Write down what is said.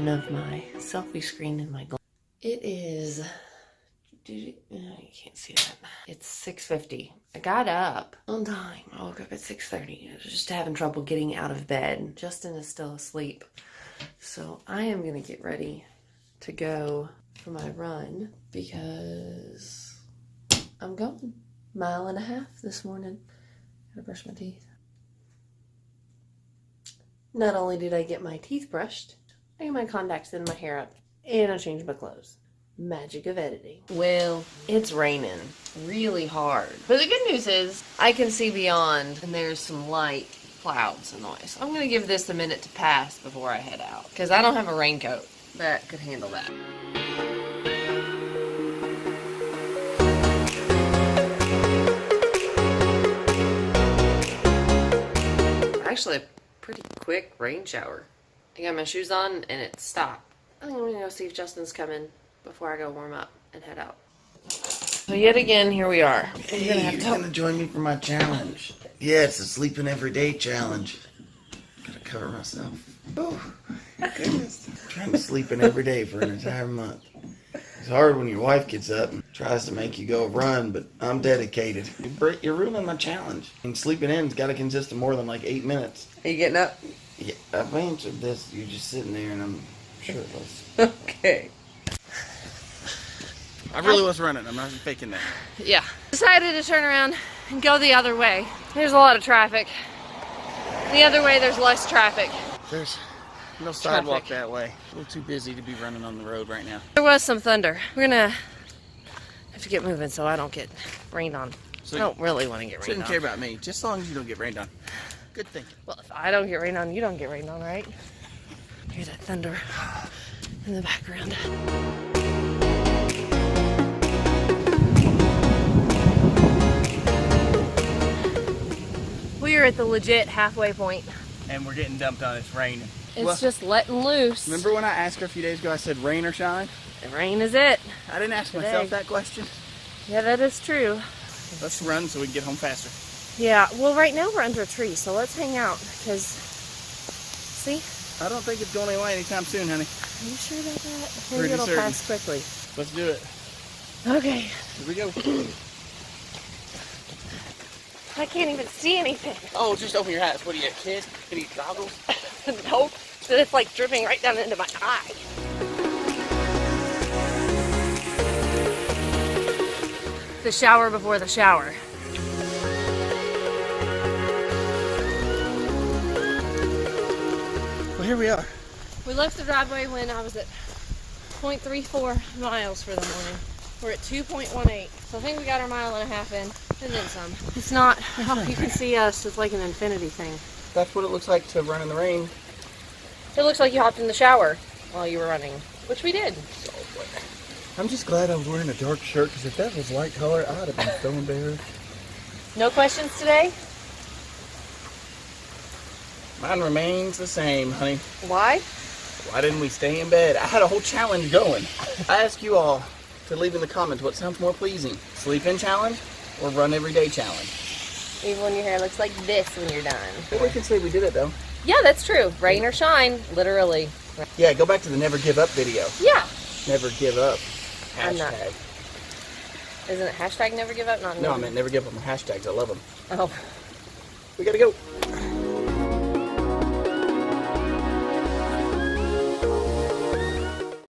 reflection of my selfie screen in my glass. It is, you can't see that. It's 6:50. I got up on time. I woke up at 6:30. I was just having trouble getting out of bed. Justin is still asleep. So I am going to get ready to go for my run because I'm going 1.5 miles this morning. Gotta brush my teeth. Not only did I get my teeth brushed, I got my contacts in, my hair up, and I changed my clothes. Magic of editing. Well, it's raining really hard. But the good news is I can see beyond and there's some light clouds in the way. So I'm going to give this a minute to pass before I head out because I don't have a raincoat that could handle that. Actually, a pretty quick rain shower. I got my shoes on and it stopped. I think I'm going to go see if Justin's coming before I go warm up and head out. So yet again, here we are. Hey, you're gonna join me for my challenge. Yeah, it's a sleeping every day challenge. Gotta cover myself. Oh, goodness. I'm trying to sleep in every day for an entire month. It's hard when your wife gets up and tries to make you go run, but I'm dedicated. You're ruining my challenge. And sleeping in's gotta consist of more than like 8 minutes. Are you getting up? Yeah, I've answered this. You're just sitting there and I'm shirtless. Okay. I really was running. I'm not faking that. Yeah. Decided to turn around and go the other way. There's a lot of traffic. The other way, there's less traffic. There's no sidewalk that way. A little too busy to be running on the road right now. There was some thunder. We're gonna have to get moving so I don't get rained on. So I don't really want to get rained on. Shouldn't care about me, just as long as you don't get rained on. Good thinking. Well, if I don't get rained on, you don't get rained on, right? Hear that thunder in the background. We are at the legit halfway point. And we're getting dumped on. It's raining. It's just letting loose. Remember when I asked her a few days ago, I said rain or shine? The rain is it. I didn't ask Today. myself that question. Yeah, that is true. Let's run so we can get home faster. Yeah, well right now we're under a tree, so let's hang out, because, see? I don't think it's going away anytime soon, honey. Are you sure about that? Maybe Pretty it'll certain. pass quickly. Let's do it. Okay. Here we go. I can't even see anything. Oh, just open your hats. What are you, a kid? You need goggles? Nope. It's like dripping right down into my eye. The shower before the shower. Well, here we are. We left the driveway when I was at 0.34 miles for the morning. We're at 2.18. So I think we got our 1.5 miles in, and then some. It's not, you can see us, it's like an infinity thing. That's what it looks like to run in the rain. It looks like you hopped in the shower while you were running, which we did. I'm just glad I was wearing a dark shirt, because if that was light color, I'd have been so embarrassed. No questions today? Mine remains the same, honey. Why? Why didn't we stay in bed? I had a whole challenge going. I ask you all to leave in the comments what sounds more pleasing. Sleep in challenge or run every day challenge? Even when your hair looks like this when you're done. Well, we can say we did it though. Yeah, that's true. Rain or shine, literally. Yeah, go back to the never give up video. Yeah. Never give up. I'm not. Hashtag. Isn't it hashtag never give up? Not No, I meant never give up on hashtags. I love them. Oh. We gotta go.